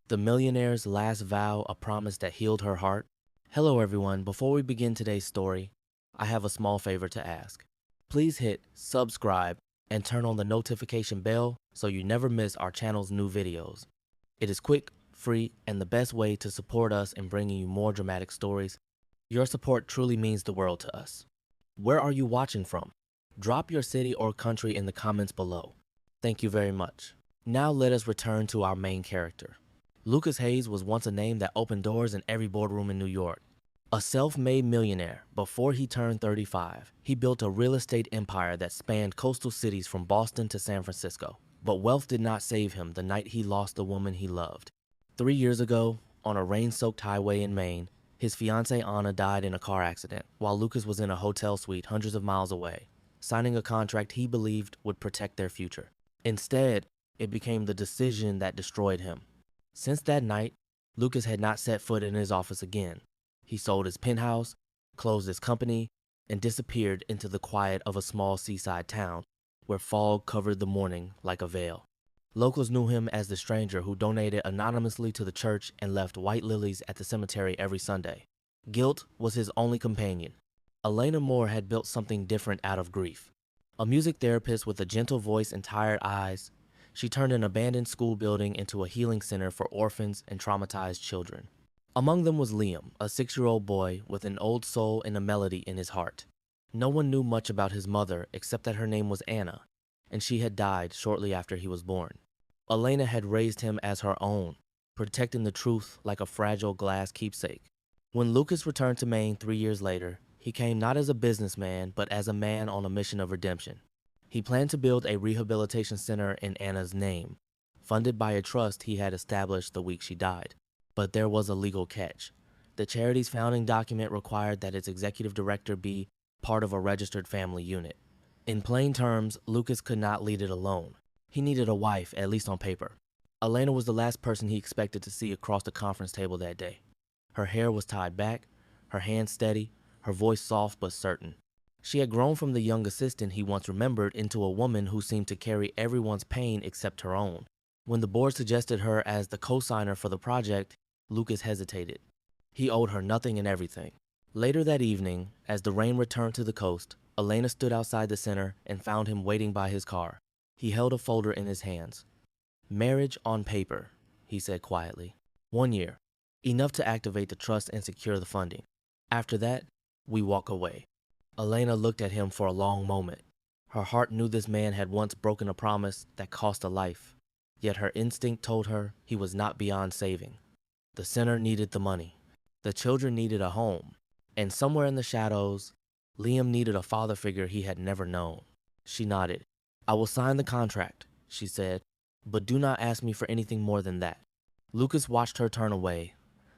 The millionaire's last vow, a promise that healed her heart. Hello everyone, before we begin today's story, I have a small favor to ask. Please hit subscribe and turn on the notification bell so you never miss our channel's new videos. It is quick, free, and the best way to support us in bringing you more dramatic stories. Your support truly means the world to us. Where are you watching from? Drop your city or country in the comments below. Thank you very much. Now let us return to our main character. Lucas Hayes was once a name that opened doors in every boardroom in New York. A self-made millionaire, before he turned 35, he built a real estate empire that spanned coastal cities from Boston to San Francisco. But wealth did not save him the night he lost the woman he loved. 3 years ago, on a rain-soaked highway in Maine, his fiancée Anna died in a car accident while Lucas was in a hotel suite hundreds of miles away, signing a contract he believed would protect their future. Instead, it became the decision that destroyed him. Since that night, Lucas had not set foot in his office again. He sold his penthouse, closed his company, and disappeared into the quiet of a small seaside town where fog covered the morning like a veil. Locals knew him as the stranger who donated anonymously to the church and left white lilies at the cemetery every Sunday. Guilt was his only companion. Elena Moore had built something different out of grief. A music therapist with a gentle voice and tired eyes, she turned an abandoned school building into a healing center for orphans and traumatized children. Among them was Liam, a 6-year-old boy with an old soul and a melody in his heart. No one knew much about his mother except that her name was Anna, and she had died shortly after he was born. Elena had raised him as her own, protecting the truth like a fragile glass keepsake. When Lucas returned to Maine 3 years later, he came not as a businessman, but as a man on a mission of redemption. He planned to build a rehabilitation center in Anna's name, funded by a trust he had established the week she died. But there was a legal catch. The charity's founding document required that its executive director be part of a registered family unit. In plain terms, Lucas could not lead it alone. He needed a wife, at least on paper. Elena was the last person he expected to see across the conference table that day. Her hair was tied back, her hands steady, her voice soft but certain. She had grown from the young assistant he once remembered into a woman who seemed to carry everyone's pain except her own. When the board suggested her as the co-signer for the project, Lucas hesitated. He owed her nothing and everything. Later that evening, as the rain returned to the coast, Elena stood outside the center and found him waiting by his car. He held a folder in his hands. "Marriage on paper," he said quietly. 1 year. Enough to activate the trust and secure the funding. After that, we walk away. Elena looked at him for a long moment. Her heart knew this man had once broken a promise that cost a life. Yet her instinct told her he was not beyond saving. The center needed the money. The children needed a home. And somewhere in the shadows, Liam needed a father figure he had never known. She nodded. "I will sign the contract," she said, "but do not ask me for anything more than that." Lucas watched her turn away,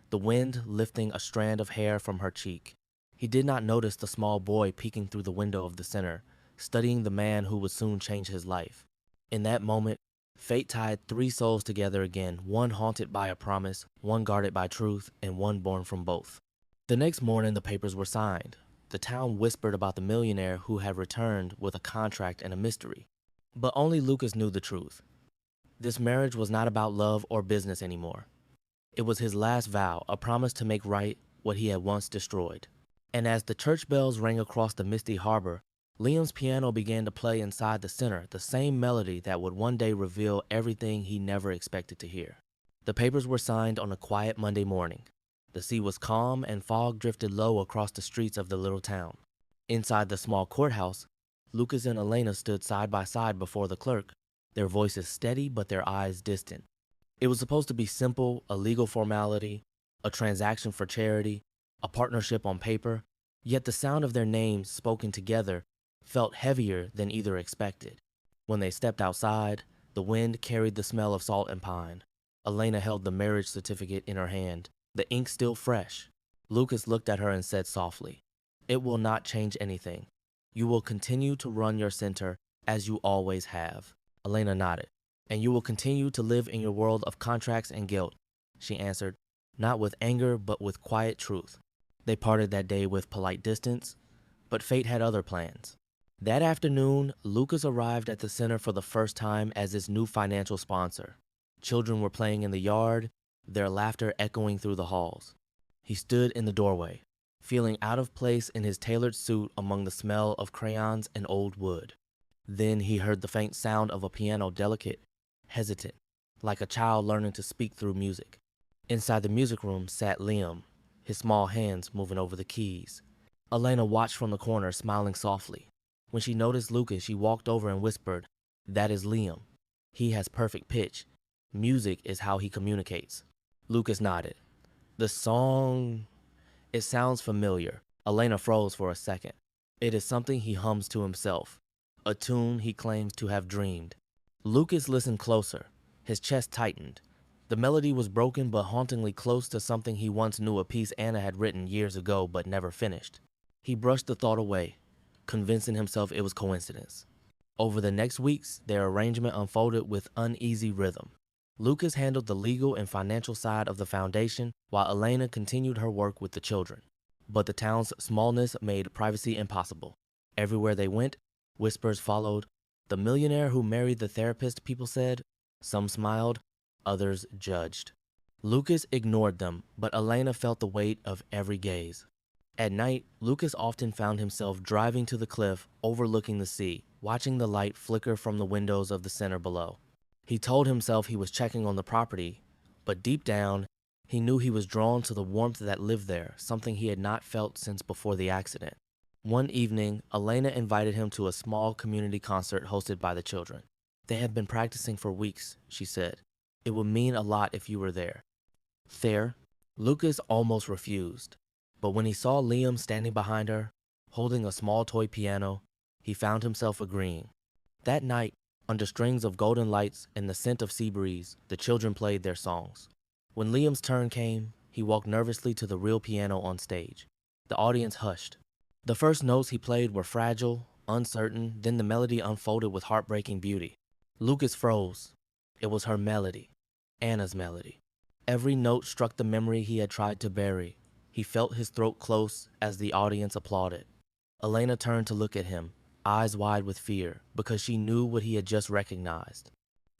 the wind lifting a strand of hair from her cheek. He did not notice the small boy peeking through the window of the center, studying the man who would soon change his life. In that moment, fate tied 3 souls together again, one haunted by a promise, one guarded by truth, and one born from both. The next morning, the papers were signed. The town whispered about the millionaire who had returned with a contract and a mystery. But only Lucas knew the truth. This marriage was not about love or business anymore. It was his last vow, a promise to make right what he had once destroyed. And as the church bells rang across the misty harbor, Liam's piano began to play inside the center, the same melody that would one day reveal everything he never expected to hear. The papers were signed on a quiet Monday morning. The sea was calm and fog drifted low across the streets of the little town. Inside the small courthouse, Lucas and Elena stood side by side before the clerk, their voices steady but their eyes distant. It was supposed to be simple, a legal formality, a transaction for charity, a partnership on paper, yet the sound of their names spoken together felt heavier than either expected. When they stepped outside, the wind carried the smell of salt and pine. Elena held the marriage certificate in her hand, the ink still fresh. Lucas looked at her and said softly, "It will not change anything. You will continue to run your center as you always have." Elena nodded. "And you will continue to live in your world of contracts and guilt," she answered, not with anger but with quiet truth. They parted that day with polite distance, but fate had other plans. That afternoon, Lucas arrived at the center for the first time as its new financial sponsor. Children were playing in the yard, their laughter echoing through the halls. He stood in the doorway, feeling out of place in his tailored suit among the smell of crayons and old wood. Then he heard the faint sound of a piano, delicate, hesitant, like a child learning to speak through music. Inside the music room sat Liam, his small hands moving over the keys. Elena watched from the corner, smiling softly. When she noticed Lucas, she walked over and whispered, "That is Liam. He has perfect pitch. Music is how he communicates." Lucas nodded. "The song, it sounds familiar." Elena froze for a second. It is something he hums to himself, a tune he claims to have dreamed. Lucas listened closer. His chest tightened. The melody was broken but hauntingly close to something he once knew, a piece Anna had written years ago but never finished. He brushed the thought away, convincing himself it was coincidence. Over the next weeks, their arrangement unfolded with uneasy rhythm. Lucas handled the legal and financial side of the foundation, while Elena continued her work with the children. But the town's smallness made privacy impossible. Everywhere they went, whispers followed. "The millionaire who married the therapist," people said. Some smiled, others judged. Lucas ignored them, but Elena felt the weight of every gaze. At night, Lucas often found himself driving to the cliff overlooking the sea, watching the light flicker from the windows of the center below. He told himself he was checking on the property, but deep down, he knew he was drawn to the warmth that lived there, something he had not felt since before the accident. One evening, Elena invited him to a small community concert hosted by the children. "They have been practicing for weeks," she said. "It would mean a lot if you were there." There, Lucas almost refused. But when he saw Liam standing behind her, holding a small toy piano, he found himself agreeing. That night, under strings of golden lights and the scent of sea breeze, the children played their songs. When Liam's turn came, he walked nervously to the real piano on stage. The audience hushed. The first notes he played were fragile, uncertain, then the melody unfolded with heartbreaking beauty. Lucas froze. It was her melody, Anna's melody. Every note struck the memory he had tried to bury. He felt his throat close as the audience applauded. Elena turned to look at him, eyes wide with fear, because she knew what he had just recognized.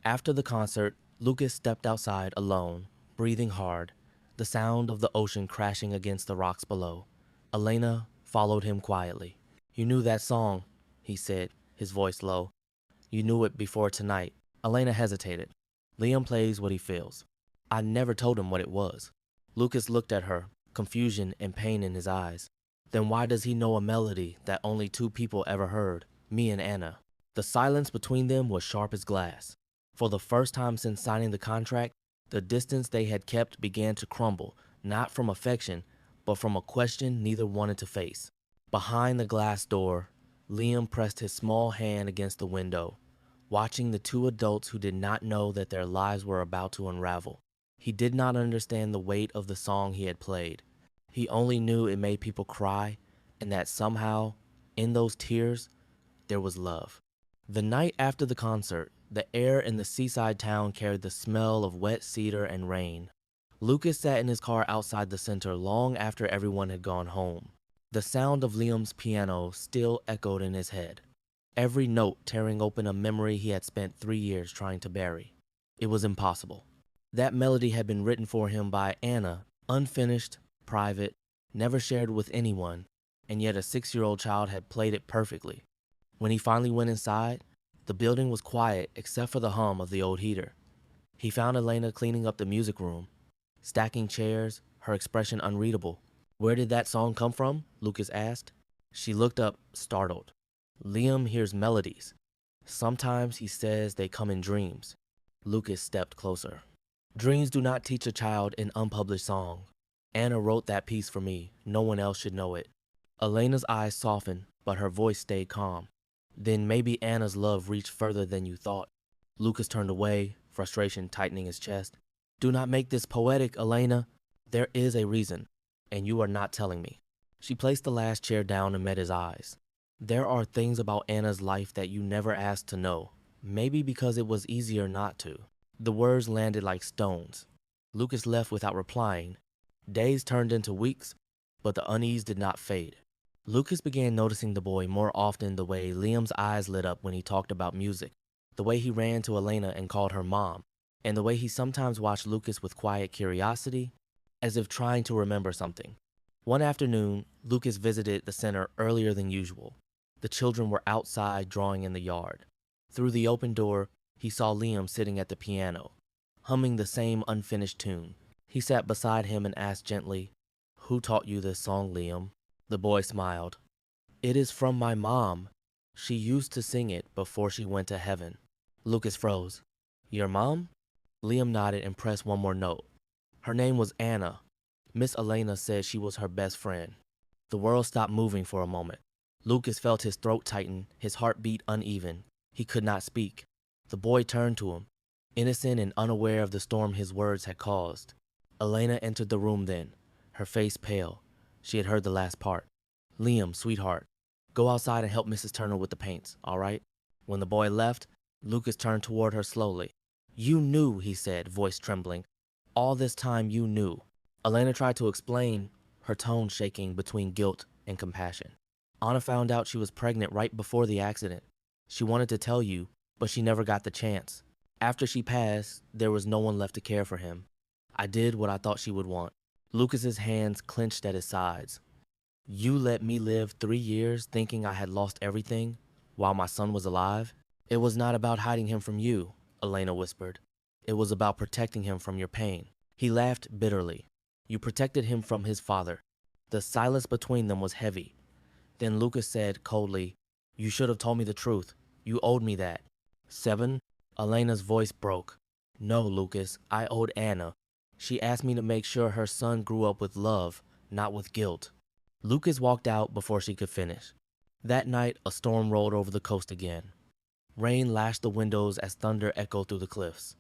After the concert, Lucas stepped outside alone, breathing hard, the sound of the ocean crashing against the rocks below. Elena followed him quietly. "You knew that song," he said, his voice low. "You knew it before tonight." Elena hesitated. "Liam plays what he feels. I never told him what it was." Lucas looked at her, confusion and pain in his eyes. "Then why does he know a melody that only two people ever heard, me and Anna?" The silence between them was sharp as glass. For the first time since signing the contract, the distance they had kept began to crumble, not from affection, but from a question neither wanted to face. Behind the glass door, Liam pressed his small hand against the window, watching the two adults who did not know that their lives were about to unravel. He did not understand the weight of the song he had played. He only knew it made people cry, and that somehow, in those tears, there was love. The night after the concert, the air in the seaside town carried the smell of wet cedar and rain. Lucas sat in his car outside the center long after everyone had gone home. The sound of Liam's piano still echoed in his head, every note tearing open a memory he had spent 3 years trying to bury. It was impossible. That melody had been written for him by Anna, unfinished, private, never shared with anyone, and yet a 6-year-old child had played it perfectly. When he finally went inside, the building was quiet except for the hum of the old heater. He found Elena cleaning up the music room, stacking chairs, her expression unreadable. "Where did that song come from?" Lucas asked. She looked up, startled. "Liam hears melodies. Sometimes he says they come in dreams." Lucas stepped closer. "Dreams do not teach a child an unpublished song. Anna wrote that piece for me. No one else should know it." Elena's eyes softened, but her voice stayed calm. "Then maybe Anna's love reached further than you thought." Lucas turned away, frustration tightening his chest. "Do not make this poetic, Elena. There is a reason, and you are not telling me." She placed the last chair down and met his eyes. "There are things about Anna's life that you never asked to know, maybe because it was easier not to." The words landed like stones. Lucas left without replying. Days turned into weeks, but the unease did not fade. Lucas began noticing the boy more often, the way Liam's eyes lit up when he talked about music, the way he ran to Elena and called her mom. and the way he sometimes watched Lucas with quiet curiosity, as if trying to remember something. One afternoon, Lucas visited the center earlier than usual. The children were outside drawing in the yard. Through the open door, he saw Liam sitting at the piano, humming the same unfinished tune. He sat beside him and asked gently, "Who taught you this song, Liam?" The boy smiled. "It is from my mom. She used to sing it before she went to heaven." Lucas froze. "Your mom?" Liam nodded and pressed one more note. "Her name was Anna. Miss Elena said she was her best friend." The world stopped moving for a moment. Lucas felt his throat tighten, his heart beat uneven. He could not speak. The boy turned to him, innocent and unaware of the storm his words had caused. Elena entered the room then, her face pale. She had heard the last part. "Liam, sweetheart, go outside and help Mrs. Turner with the paints, all right?" When the boy left, Lucas turned toward her slowly. "You knew," he said, voice trembling. "All this time you knew." Elena tried to explain, her tone shaking between guilt and compassion. "Anna found out she was pregnant right before the accident. She wanted to tell you, but she never got the chance. After she passed, there was no one left to care for him. I did what I thought she would want." Lucas's hands clenched at his sides. "You let me live 3 years thinking I had lost everything while my son was alive?" "It was not about hiding him from you," Elena whispered. "It was about protecting him from your pain." He laughed bitterly. "You protected him from his father." The silence between them was heavy. Then Lucas said coldly, "You should have told me the truth. You owed me that." 7. Elena's voice broke. "No, Lucas, I owed Anna. She asked me to make sure her son grew up with love, not with guilt." Lucas walked out before she could finish. That night, a storm rolled over the coast again. Rain lashed the windows as thunder echoed through the cliffs.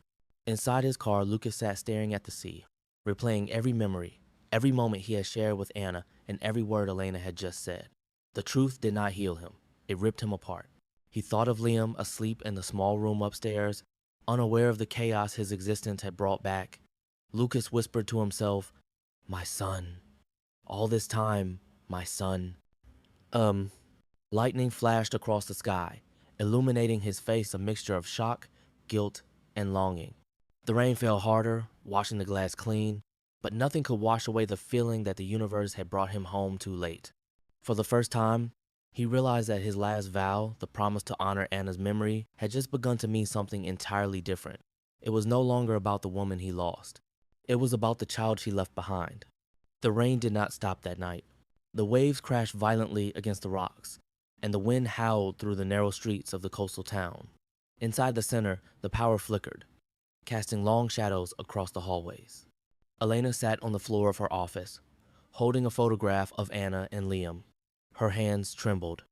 Inside his car, Lucas sat staring at the sea, replaying every memory, every moment he had shared with Anna, and every word Elena had just said. The truth did not heal him. It ripped him apart. He thought of Liam asleep in the small room upstairs, unaware of the chaos his existence had brought back. Lucas whispered to himself, "My son. All this time, my son." Lightning flashed across the sky, illuminating his face a mixture of shock, guilt, and longing. The rain fell harder, washing the glass clean, but nothing could wash away the feeling that the universe had brought him home too late. For the first time, he realized that his last vow, the promise to honor Anna's memory, had just begun to mean something entirely different. It was no longer about the woman he lost. It was about the child she left behind. The rain did not stop that night. The waves crashed violently against the rocks, and the wind howled through the narrow streets of the coastal town. Inside the center, the power flickered, casting long shadows across the hallways. Elena sat on the floor of her office, holding a photograph of Anna and Liam. Her hands trembled.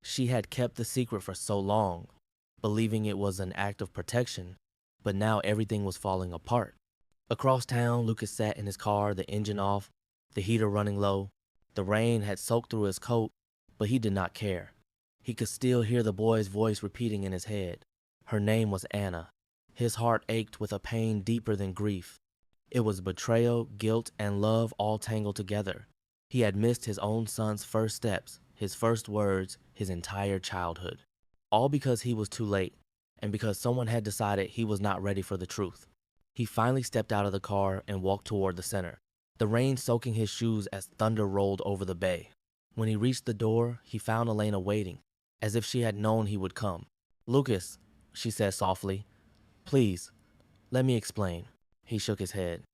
She had kept the secret for so long, believing it was an act of protection, but now everything was falling apart. Across town, Lucas sat in his car, the engine off, the heater running low. The rain had soaked through his coat, but he did not care. He could still hear the boy's voice repeating in his head. Her name was Anna. His heart ached with a pain deeper than grief. It was betrayal, guilt, and love all tangled together. He had missed his own son's first steps, his first words, his entire childhood. All because he was too late, and because someone had decided he was not ready for the truth. He finally stepped out of the car and walked toward the center, the rain soaking his shoes as thunder rolled over the bay. When he reached the door, he found Elena waiting, as if she had known he would come. "Lucas," she said softly, "please, let me explain." He shook his head.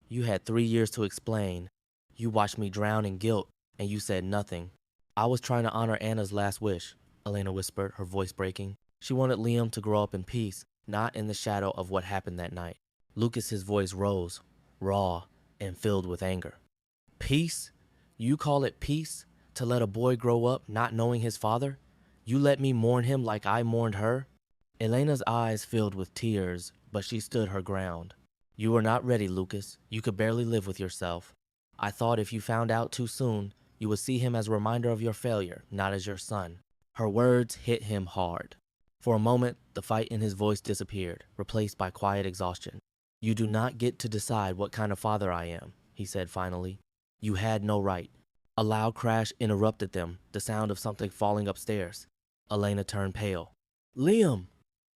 "You had 3 years to explain. You watched me drown in guilt, and you said nothing." "I was trying to honor Anna's last wish," Elena whispered, her voice breaking. "She wanted Liam to grow up in peace, not in the shadow of what happened that night." Lucas's voice rose, raw and filled with anger. "Peace? You call it peace? To let a boy grow up not knowing his father? You let me mourn him like I mourned her?" Elena's eyes filled with tears, but she stood her ground. "You were not ready, Lucas. You could barely live with yourself. I thought if you found out too soon, you would see him as a reminder of your failure, not as your son." Her words hit him hard. For a moment, the fight in his voice disappeared, replaced by quiet exhaustion. "You do not get to decide what kind of father I am," he said finally. "You had no right." A loud crash interrupted them, the sound of something falling upstairs. Elena turned pale. "Liam!"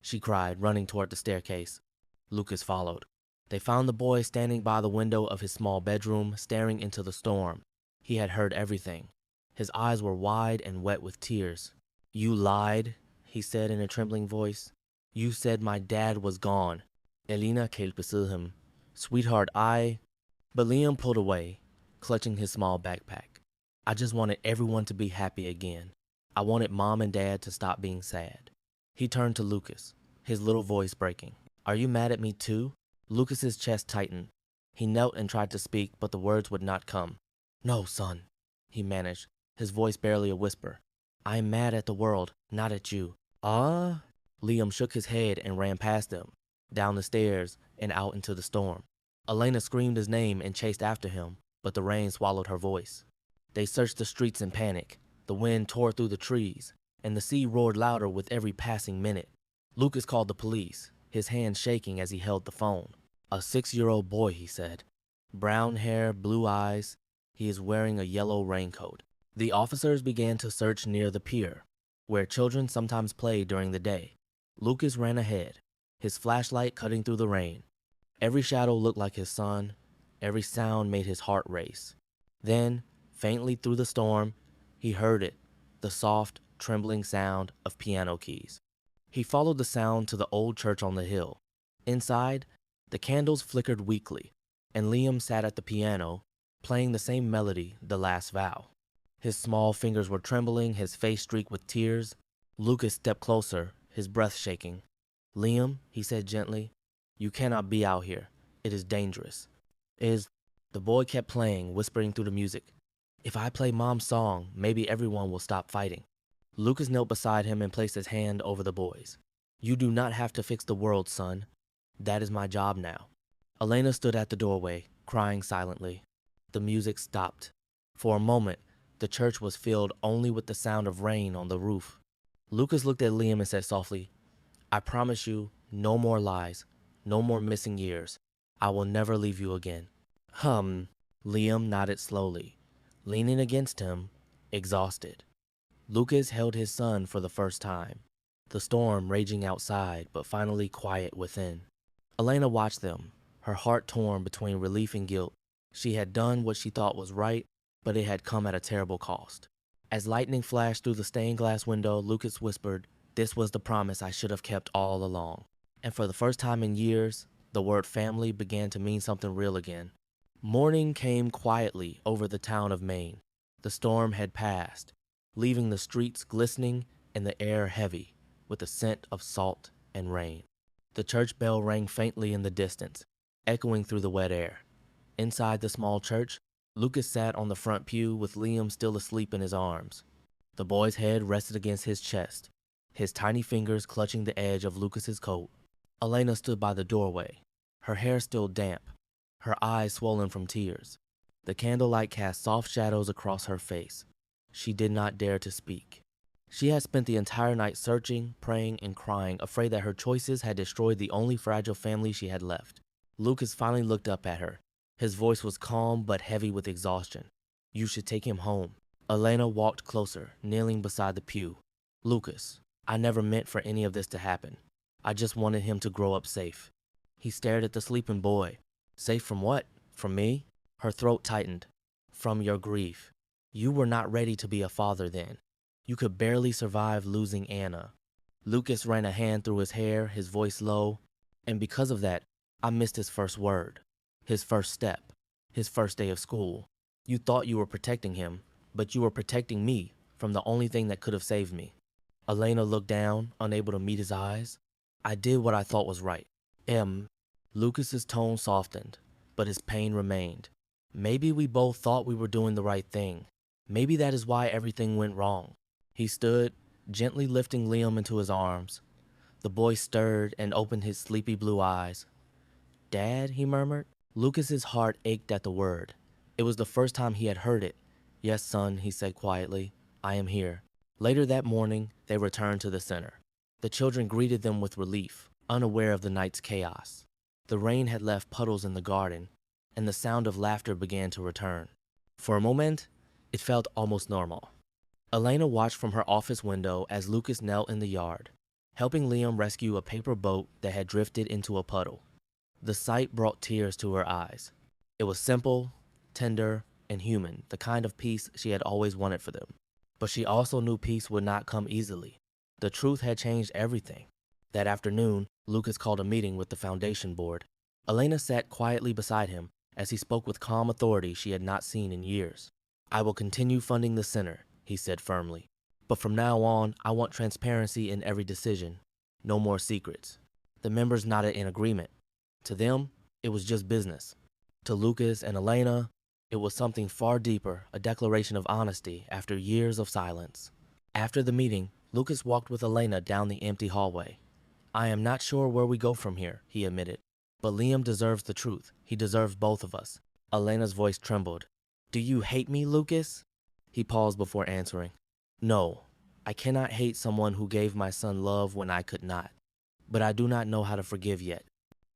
she cried, running toward the staircase. Lucas followed. They found the boy standing by the window of his small bedroom, staring into the storm. He had heard everything. His eyes were wide and wet with tears. "You lied," he said in a trembling voice. "You said my dad was gone." Elena came beside him. "Sweetheart, But Liam pulled away, clutching his small backpack. "I just wanted everyone to be happy again. I wanted Mom and Dad to stop being sad." He turned to Lucas, his little voice breaking. "Are you mad at me too?" Lucas's chest tightened. He knelt and tried to speak, but the words would not come. "No, son," he managed, his voice barely a whisper. "I am mad at the world, not at you." Liam shook his head and ran past them, down the stairs and out into the storm. Elena screamed his name and chased after him, but the rain swallowed her voice. They searched the streets in panic. The wind tore through the trees, and the sea roared louder with every passing minute. Lucas called the police, his hands shaking as he held the phone. "A 6-year-old boy," he said. "Brown hair, blue eyes. He is wearing a yellow raincoat." The officers began to search near the pier, where children sometimes played during the day. Lucas ran ahead, his flashlight cutting through the rain. Every shadow looked like his son. Every sound made his heart race. Then, faintly through the storm, he heard it, the soft, trembling sound of piano keys. He followed the sound to the old church on the hill. Inside, the candles flickered weakly, and Liam sat at the piano, playing the same melody, The Last Vow. His small fingers were trembling, his face streaked with tears. Lucas stepped closer, his breath shaking. "Liam," he said gently, "you cannot be out here. It is dangerous." The boy kept playing, whispering through the music. "If I play Mom's song, maybe everyone will stop fighting." Lucas knelt beside him and placed his hand over the boy's. "You do not have to fix the world, son. That is my job now." Elena stood at the doorway, crying silently. The music stopped. For a moment, the church was filled only with the sound of rain on the roof. Lucas looked at Liam and said softly, "I promise you, no more lies, no more missing years. I will never leave you again." Liam nodded slowly, leaning against him, exhausted. Lucas held his son for the first time, the storm raging outside but finally quiet within. Elena watched them, her heart torn between relief and guilt. She had done what she thought was right, but it had come at a terrible cost. As lightning flashed through the stained glass window, Lucas whispered, "This was the promise I should have kept all along." And for the first time in years, the word family began to mean something real again. Morning came quietly over the town of Maine. The storm had passed, leaving the streets glistening and the air heavy with the scent of salt and rain. The church bell rang faintly in the distance, echoing through the wet air. Inside the small church, Lucas sat on the front pew with Liam still asleep in his arms. The boy's head rested against his chest, his tiny fingers clutching the edge of Lucas's coat. Elena stood by the doorway, her hair still damp, her eyes swollen from tears. The candlelight cast soft shadows across her face. She did not dare to speak. She had spent the entire night searching, praying, and crying, afraid that her choices had destroyed the only fragile family she had left. Lucas finally looked up at her. His voice was calm but heavy with exhaustion. "You should take him home." Elena walked closer, kneeling beside the pew. "Lucas, I never meant for any of this to happen. I just wanted him to grow up safe." He stared at the sleeping boy. "Safe from what? From me?" Her throat tightened. "From your grief. You were not ready to be a father then. You could barely survive losing Anna." Lucas ran a hand through his hair, his voice low. "And because of that, I missed his first word, his first step, his first day of school. You thought you were protecting him, but you were protecting me from the only thing that could have saved me." Elena looked down, unable to meet his eyes. "I did what I thought was right. Lucas's tone softened, but his pain remained. "Maybe we both thought we were doing the right thing. Maybe that is why everything went wrong." He stood, gently lifting Liam into his arms. The boy stirred and opened his sleepy blue eyes. "Dad," he murmured. Lucas's heart ached at the word. It was the first time he had heard it. "Yes, son," he said quietly. "I am here." Later that morning, they returned to the center. The children greeted them with relief, unaware of the night's chaos. The rain had left puddles in the garden, and the sound of laughter began to return. For a moment, it felt almost normal. Elena watched from her office window as Lucas knelt in the yard, helping Liam rescue a paper boat that had drifted into a puddle. The sight brought tears to her eyes. It was simple, tender, and human, the kind of peace she had always wanted for them. But she also knew peace would not come easily. The truth had changed everything. That afternoon, Lucas called a meeting with the foundation board. Elena sat quietly beside him as he spoke with calm authority she had not seen in years. "I will continue funding the center," he said firmly. "But from now on, I want transparency in every decision. No more secrets." The members nodded in agreement. To them, it was just business. To Lucas and Elena, it was something far deeper, a declaration of honesty after years of silence. After the meeting, Lucas walked with Elena down the empty hallway. "I am not sure where we go from here," he admitted. "But Liam deserves the truth. He deserves both of us." Elena's voice trembled. "Do you hate me, Lucas?" He paused before answering. "No, I cannot hate someone who gave my son love when I could not. But I do not know how to forgive yet."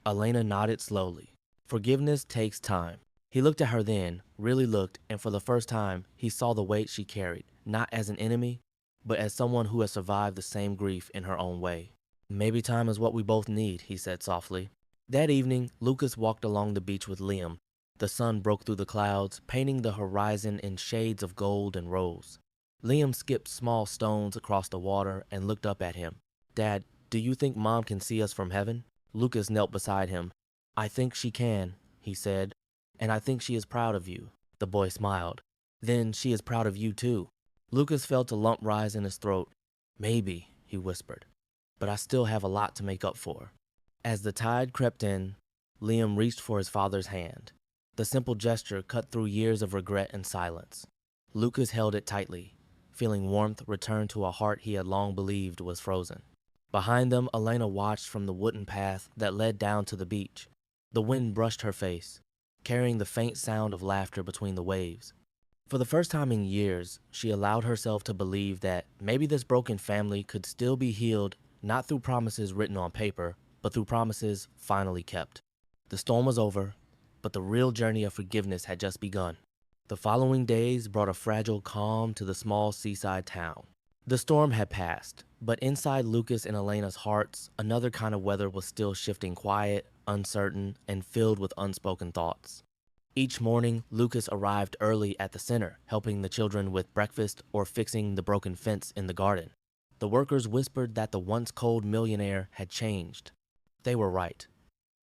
Elena nodded slowly. "Forgiveness takes time." He looked at her then, really looked, and for the first time, he saw the weight she carried, not as an enemy, but as someone who has survived the same grief in her own way. "Maybe time is what we both need," he said softly. That evening, Lucas walked along the beach with Liam. The sun broke through the clouds, painting the horizon in shades of gold and rose. Liam skipped small stones across the water and looked up at him. "Dad, do you think Mom can see us from heaven?" Lucas knelt beside him. "I think she can," he said, "and I think she is proud of you." The boy smiled. "Then she is proud of you too." Lucas felt a lump rise in his throat. "Maybe," he whispered, "but I still have a lot to make up for." As the tide crept in, Liam reached for his father's hand. The simple gesture cut through years of regret and silence. Lucas held it tightly, feeling warmth return to a heart he had long believed was frozen. Behind them, Elena watched from the wooden path that led down to the beach. The wind brushed her face, carrying the faint sound of laughter between the waves. For the first time in years, she allowed herself to believe that maybe this broken family could still be healed, not through promises written on paper, but through promises finally kept. The storm was over, but the real journey of forgiveness had just begun. The following days brought a fragile calm to the small seaside town. The storm had passed, but inside Lucas and Elena's hearts, another kind of weather was still shifting, quiet, uncertain, and filled with unspoken thoughts. Each morning, Lucas arrived early at the center, helping the children with breakfast or fixing the broken fence in the garden. The workers whispered that the once cold millionaire had changed. They were right.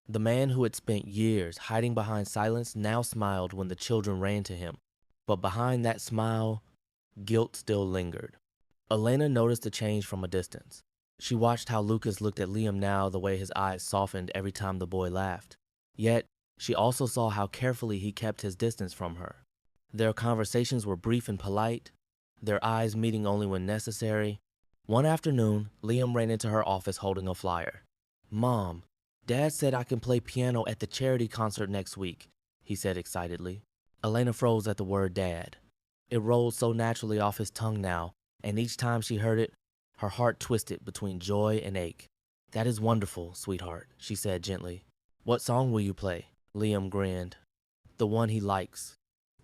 The man who had spent years hiding behind silence now smiled when the children ran to him. But behind that smile, guilt still lingered. Elena noticed the change from a distance. She watched how Lucas looked at Liam now, the way his eyes softened every time the boy laughed. Yet, she also saw how carefully he kept his distance from her. Their conversations were brief and polite, their eyes meeting only when necessary. One afternoon, Liam ran into her office holding a flyer. "Mom, Dad said I can play piano at the charity concert next week," he said excitedly. Elena froze at the word Dad. It rolled so naturally off his tongue now, and each time she heard it, her heart twisted between joy and ache. "That is wonderful, sweetheart," she said gently. "What song will you play?" Liam grinned. "The one he likes.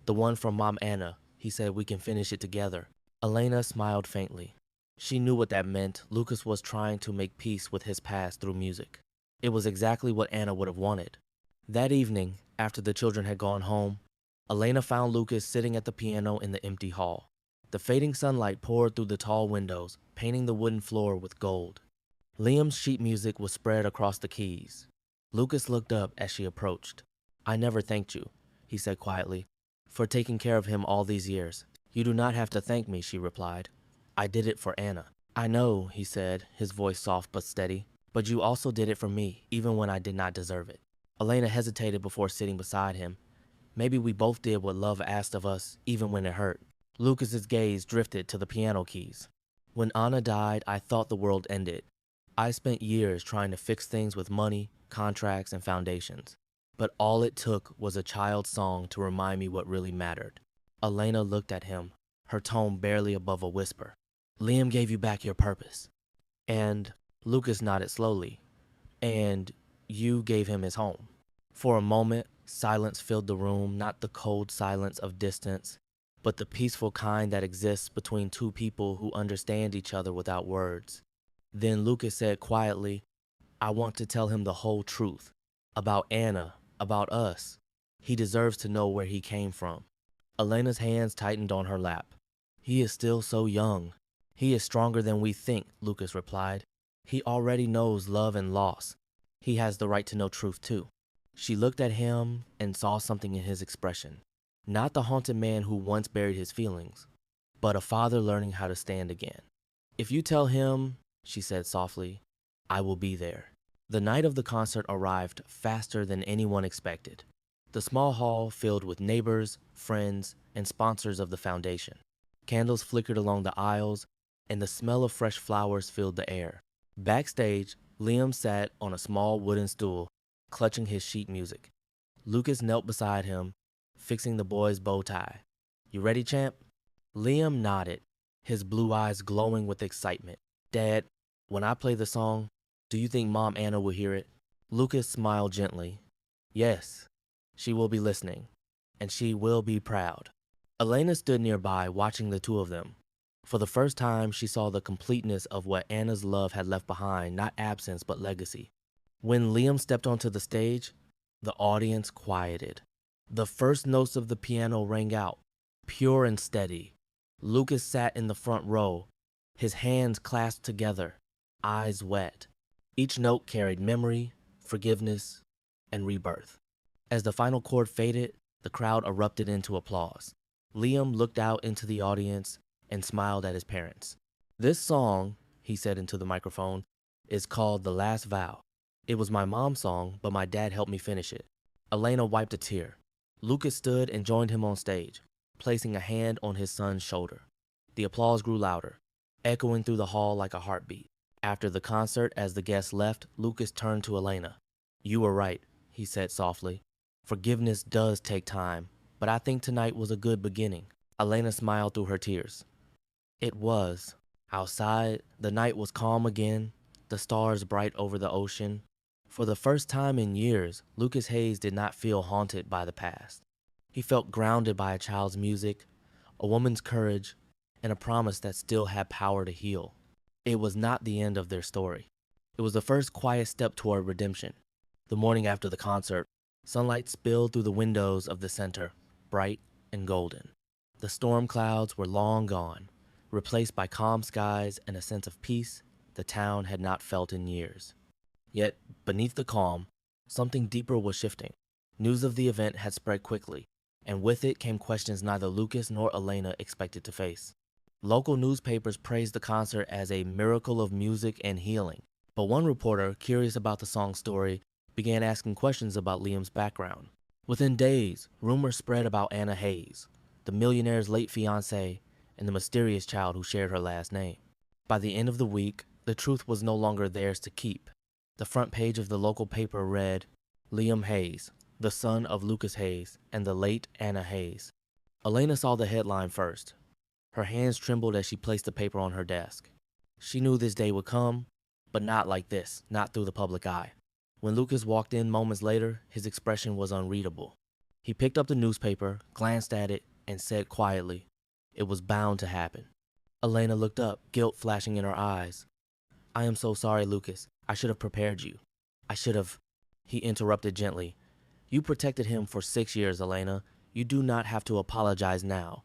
The one from Mom Anna. He said we can finish it together." Elena smiled faintly. She knew what that meant. Lucas was trying to make peace with his past through music. It was exactly what Anna would have wanted. That evening, after the children had gone home, Elena found Lucas sitting at the piano in the empty hall. The fading sunlight poured through the tall windows, painting the wooden floor with gold. Liam's sheet music was spread across the keys. Lucas looked up as she approached. "I never thanked you," he said quietly, "for taking care of him all these years." "You do not have to thank me," she replied. "I did it for Anna." "I know," he said, his voice soft but steady, "but you also did it for me, even when I did not deserve it." Elena hesitated before sitting beside him. Maybe we both did what love asked of us, even when it hurt. Lucas's gaze drifted to the piano keys. "When Anna died, I thought the world ended. I spent years trying to fix things with money, contracts, and foundations. But all it took was a child's song to remind me what really mattered." Elena looked at him, her tone barely above a whisper. "Liam gave you back your purpose. And," Lucas nodded slowly, "and you gave him his home." For a moment, silence filled the room, not the cold silence of distance, but the peaceful kind that exists between two people who understand each other without words. Then Lucas said quietly, "I want to tell him the whole truth." About Anna, about us. He deserves to know where he came from. Elena's hands tightened on her lap. He is still so young. He is stronger than we think, Lucas replied. He already knows love and loss. He has the right to know truth too. She looked at him and saw something in his expression. Not the haunted man who once buried his feelings, but a father learning how to stand again. If you tell him, she said softly, I will be there. The night of the concert arrived faster than anyone expected. The small hall filled with neighbors, friends, and sponsors of the foundation. Candles flickered along the aisles, and the smell of fresh flowers filled the air. Backstage, Liam sat on a small wooden stool, clutching his sheet music. Lucas knelt beside him, fixing the boy's bow tie. You ready, champ? Liam nodded, his blue eyes glowing with excitement. Dad, when I play the song, do you think Mom Anna will hear it? Lucas smiled gently. Yes, she will be listening, and she will be proud. Elena stood nearby, watching the two of them. For the first time, she saw the completeness of what Anna's love had left behind, not absence, but legacy. When Liam stepped onto the stage, the audience quieted. The first notes of the piano rang out, pure and steady. Lucas sat in the front row, his hands clasped together, eyes wet. Each note carried memory, forgiveness, and rebirth. As the final chord faded, the crowd erupted into applause. Liam looked out into the audience and smiled at his parents. This song, he said into the microphone, is called The Last Vow. It was my mom's song, but my dad helped me finish it. Elena wiped a tear. Lucas stood and joined him on stage, placing a hand on his son's shoulder. The applause grew louder, echoing through the hall like a heartbeat. After the concert, as the guests left, Lucas turned to Elena. You were right, he said softly. Forgiveness does take time, but I think tonight was a good beginning. Elena smiled through her tears. It was. Outside, the night was calm again, the stars bright over the ocean. For the first time in years, Lucas Hayes did not feel haunted by the past. He felt grounded by a child's music, a woman's courage, and a promise that still had power to heal. It was not the end of their story. It was the first quiet step toward redemption. The morning after the concert, sunlight spilled through the windows of the center, bright and golden. The storm clouds were long gone, replaced by calm skies and a sense of peace the town had not felt in years. Yet, beneath the calm, something deeper was shifting. News of the event had spread quickly, and with it came questions neither Lucas nor Elena expected to face. Local newspapers praised the concert as a miracle of music and healing, but one reporter, curious about the song's story, began asking questions about Liam's background. Within days, rumors spread about Anna Hayes, the millionaire's late fiancée, and the mysterious child who shared her last name. By the end of the week, the truth was no longer theirs to keep. The front page of the local paper read, Liam Hayes, the son of Lucas Hayes and the late Anna Hayes. Elena saw the headline first. Her hands trembled as she placed the paper on her desk. She knew this day would come, but not like this, not through the public eye. When Lucas walked in moments later, his expression was unreadable. He picked up the newspaper, glanced at it, and said quietly, it was bound to happen. Elena looked up, guilt flashing in her eyes. I am so sorry, Lucas. I should have prepared you. I should have... He interrupted gently. You protected him for 6 years, Elena. You do not have to apologize now.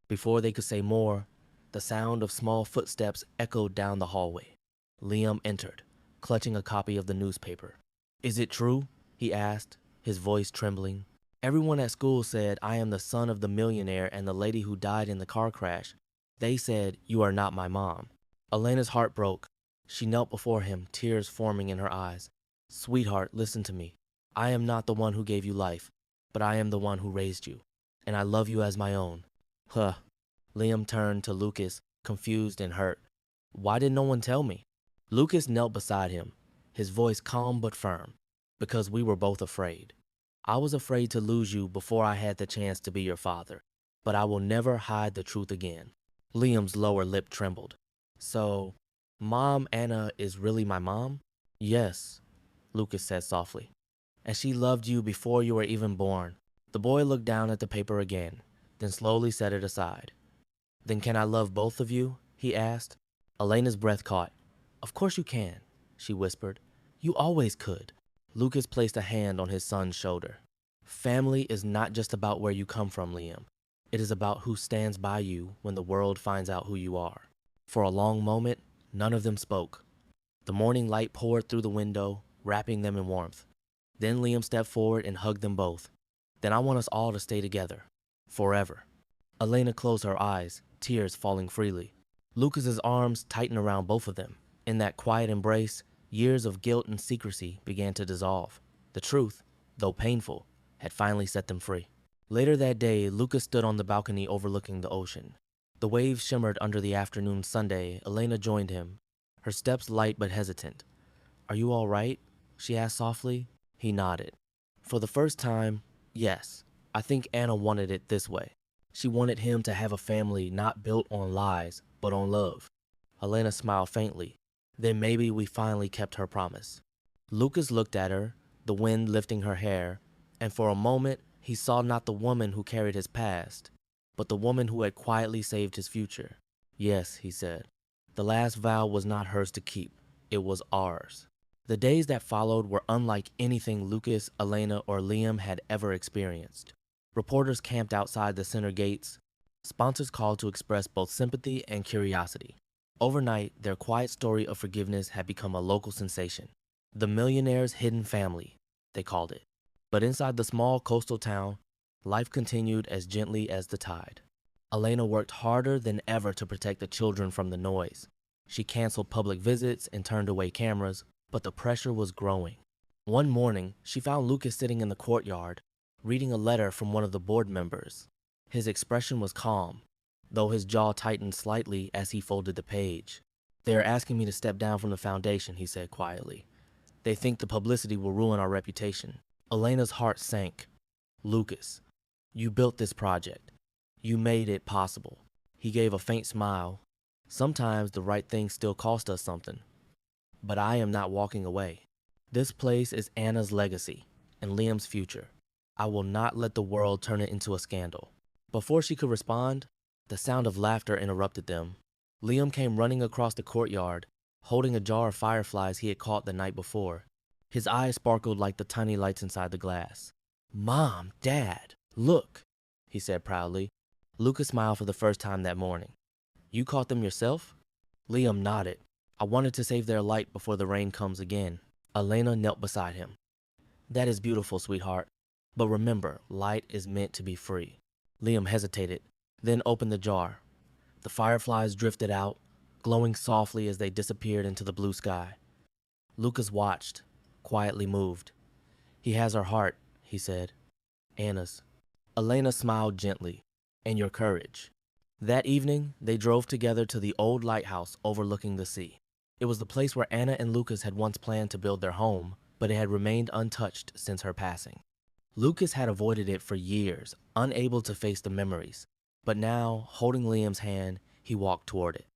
Before they could say more, the sound of small footsteps echoed down the hallway. Liam entered, clutching a copy of the newspaper. Is it true? He asked, his voice trembling. Everyone at school said I am the son of the millionaire and the lady who died in the car crash. They said you are not my mom. Elena's heart broke. She knelt before him, tears forming in her eyes. Sweetheart, listen to me. I am not the one who gave you life, but I am the one who raised you, and I love you as my own. Huh. Liam turned to Lucas, confused and hurt. Why did no one tell me? Lucas knelt beside him, his voice calm but firm. Because we were both afraid. I was afraid to lose you before I had the chance to be your father, but I will never hide the truth again. Liam's lower lip trembled. So, Mom Anna is really my mom? Yes, Lucas said softly. And she loved you before you were even born. The boy looked down at the paper again, then slowly set it aside. Then can I love both of you? He asked. Elena's breath caught. Of course you can, she whispered. You always could. Lucas placed a hand on his son's shoulder. Family is not just about where you come from, Liam. It is about who stands by you when the world finds out who you are. For a long moment, none of them spoke. The morning light poured through the window, wrapping them in warmth. Then Liam stepped forward and hugged them both. Then I want us all to stay together. Forever. Elena closed her eyes, tears falling freely. Lucas's arms tightened around both of them. In that quiet embrace, years of guilt and secrecy began to dissolve. The truth, though painful, had finally set them free. Later that day, Lucas stood on the balcony overlooking the ocean. The waves shimmered under the afternoon sunday. Elena joined him, her steps light but hesitant. "Are you all right?" she asked softly. He nodded. For the first time, yes. I think Anna wanted it this way. She wanted him to have a family not built on lies, but on love. Elena smiled faintly. Then maybe we finally kept her promise. Lucas looked at her, the wind lifting her hair, and for a moment he saw not the woman who carried his past, but the woman who had quietly saved his future. Yes, he said. The last vow was not hers to keep. It was ours. The days that followed were unlike anything Lucas, Elena, or Liam had ever experienced. Reporters camped outside the center gates. Sponsors called to express both sympathy and curiosity. Overnight, their quiet story of forgiveness had become a local sensation. The Millionaire's hidden family, they called it. But inside the small coastal town, life continued as gently as the tide. Elena worked harder than ever to protect the children from the noise. She canceled public visits and turned away cameras, but the pressure was growing. One morning, she found Lucas sitting in the courtyard, reading a letter from one of the board members. His expression was calm, though his jaw tightened slightly as he folded the page. "They are asking me to step down from the foundation," he said quietly. "They think the publicity will ruin our reputation." Elena's heart sank. "Lucas, you built this project. You made it possible." He gave a faint smile. "Sometimes the right things still cost us something. But I am not walking away. This place is Anna's legacy and Liam's future. I will not let the world turn it into a scandal." Before she could respond, the sound of laughter interrupted them. Liam came running across the courtyard, holding a jar of fireflies he had caught the night before. His eyes sparkled like the tiny lights inside the glass. "Mom, Dad, look," he said proudly. Lucas smiled for the first time that morning. "You caught them yourself?" Liam nodded. "I wanted to save their light before the rain comes again." Elena knelt beside him. "That is beautiful, sweetheart. But remember, light is meant to be free." Liam hesitated, then opened the jar. The fireflies drifted out, glowing softly as they disappeared into the blue sky. Lucas watched, quietly moved. "He has our heart," he said. "Anna's." Elena smiled gently. "And your courage." That evening, they drove together to the old lighthouse overlooking the sea. It was the place where Anna and Lucas had once planned to build their home, but it had remained untouched since her passing. Lucas had avoided it for years, unable to face the memories. But now, holding Liam's hand, he walked toward it.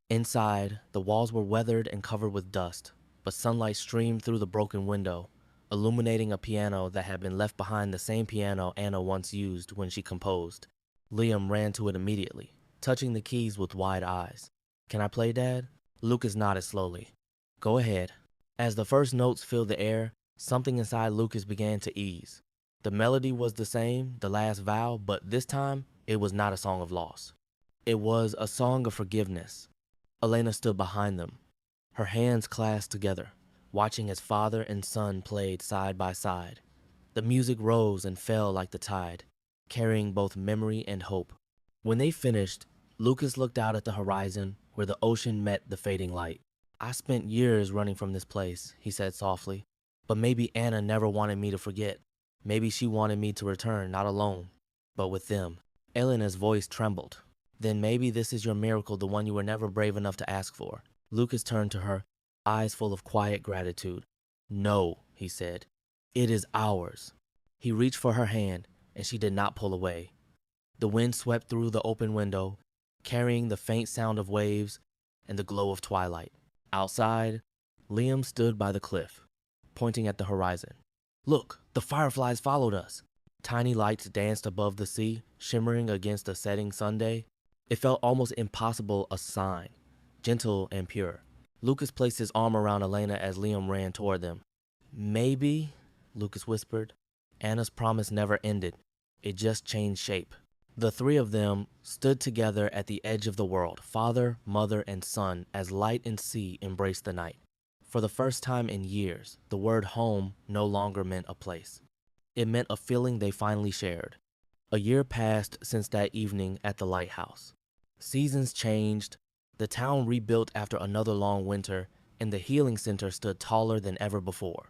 Inside, the walls were weathered and covered with dust, but sunlight streamed through the broken window, illuminating a piano that had been left behind, the same piano Anna once used when she composed. Liam ran to it immediately, touching the keys with wide eyes. "Can I play, Dad?" Lucas nodded slowly. "Go ahead." As the first notes filled the air, something inside Lucas began to ease. The melody was the same, the last vow, but this time, it was not a song of loss. It was a song of forgiveness. Elena stood behind them, her hands clasped together, watching as father and son played side by side. The music rose and fell like the tide, carrying both memory and hope. When they finished, Lucas looked out at the horizon where the ocean met the fading light. "I spent years running from this place," he said softly. "But maybe Anna never wanted me to forget. Maybe she wanted me to return, not alone, but with them." Elena's voice trembled. "Then maybe this is your miracle, the one you were never brave enough to ask for." Lucas turned to her, eyes full of quiet gratitude. "No," he said. "It is ours." He reached for her hand, and she did not pull away. The wind swept through the open window, carrying the faint sound of waves and the glow of twilight. Outside, Liam stood by the cliff, pointing at the horizon. "Look, the fireflies followed us." Tiny lights danced above the sea, shimmering against the setting sunday. It felt almost impossible, a sign, gentle and pure. Lucas placed his arm around Elena as Liam ran toward them. Maybe, Lucas whispered. Anna's promise never ended. It just changed shape. The three of them stood together at the edge of the world, father, mother, and son, as light and sea embraced the night. For the first time in years, the word home no longer meant a place. It meant a feeling they finally shared. A year passed since that evening at the lighthouse. Seasons changed, the town rebuilt after another long winter, and the healing center stood taller than ever before.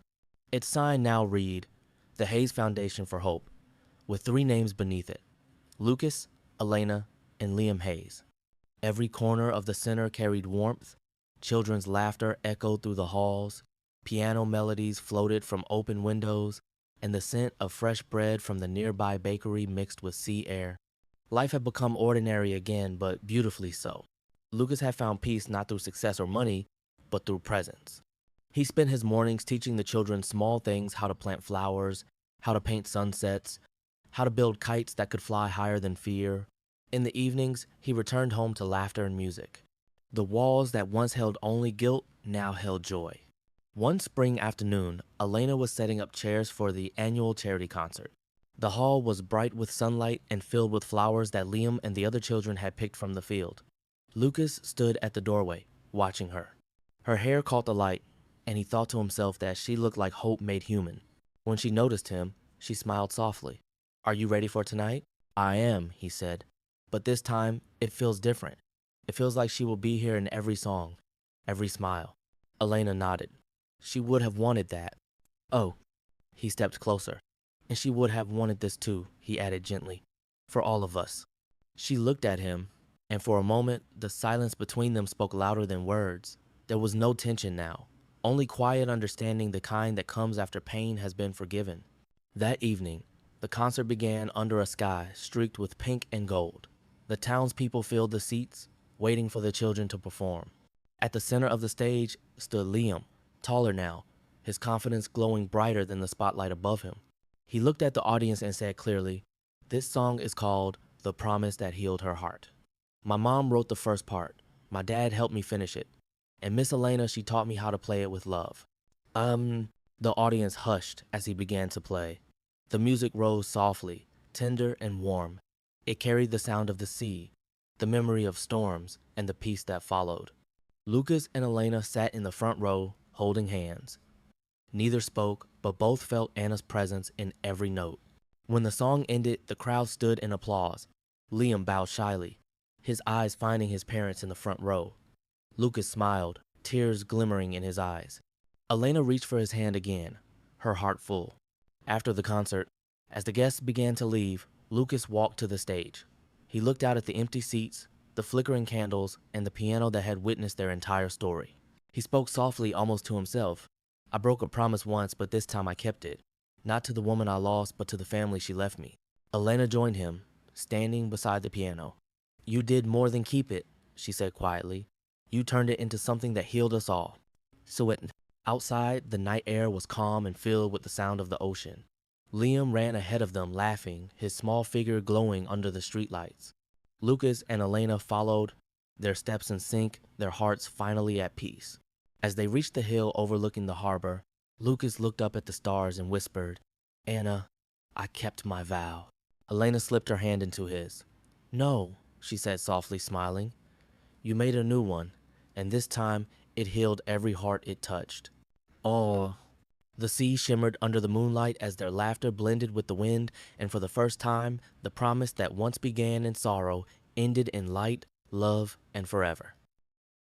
Its sign now read, the Hayes Foundation for Hope, with three names beneath it, Lucas, Elena, and Liam Hayes. Every corner of the center carried warmth, children's laughter echoed through the halls, piano melodies floated from open windows, and the scent of fresh bread from the nearby bakery mixed with sea air. Life had become ordinary again, but beautifully so. Lucas had found peace not through success or money, but through presence. He spent his mornings teaching the children small things, how to plant flowers, how to paint sunsets, how to build kites that could fly higher than fear. In the evenings, he returned home to laughter and music. The walls that once held only guilt now held joy. One spring afternoon, Elena was setting up chairs for the annual charity concert. The hall was bright with sunlight and filled with flowers that Liam and the other children had picked from the field. Lucas stood at the doorway, watching her. Her hair caught the light, and he thought to himself that she looked like hope made human. When she noticed him, she smiled softly. "Are you ready for tonight?" "I am," he said. "But this time, it feels different. It feels like she will be here in every song, every smile." Elena nodded. She would have wanted that. "Oh." He stepped closer. "And she would have wanted this too," he added gently. "For all of us." She looked at him, and for a moment, the silence between them spoke louder than words. There was no tension now, only quiet understanding, the kind that comes after pain has been forgiven. That evening, the concert began under a sky streaked with pink and gold. The townspeople filled the seats, waiting for the children to perform. At the center of the stage stood Liam, taller now, his confidence glowing brighter than the spotlight above him. He looked at the audience and said clearly, "This song is called The Promise That Healed Her Heart. My mom wrote the first part. My dad helped me finish it. And Miss Elena, she taught me how to play it with love." The audience hushed as he began to play. The music rose softly, tender and warm. It carried the sound of the sea, the memory of storms, and the peace that followed. Lucas and Elena sat in the front row, holding hands. Neither spoke, but both felt Anna's presence in every note. When the song ended, the crowd stood in applause. Liam bowed shyly, his eyes finding his parents in the front row. Lucas smiled, tears glimmering in his eyes. Elena reached for his hand again, her heart full. After the concert, as the guests began to leave, Lucas walked to the stage. He looked out at the empty seats, the flickering candles, and the piano that had witnessed their entire story. He spoke softly, almost to himself. "I broke a promise once, but this time I kept it. Not to the woman I lost, but to the family she left me." Elena joined him, standing beside the piano. "You did more than keep it," she said quietly. "You turned it into something that healed us all." Outside, the night air was calm and filled with the sound of the ocean. Liam ran ahead of them, laughing, his small figure glowing under the streetlights. Lucas and Elena followed, their steps in sync, their hearts finally at peace. As they reached the hill overlooking the harbor, Lucas looked up at the stars and whispered, "Anna, I kept my vow." Elena slipped her hand into his. "No," she said softly, smiling. "You made a new one, and this time it healed every heart it touched." Oh. The sea shimmered under the moonlight as their laughter blended with the wind, and for the first time, the promise that once began in sorrow ended in light, love, and forever.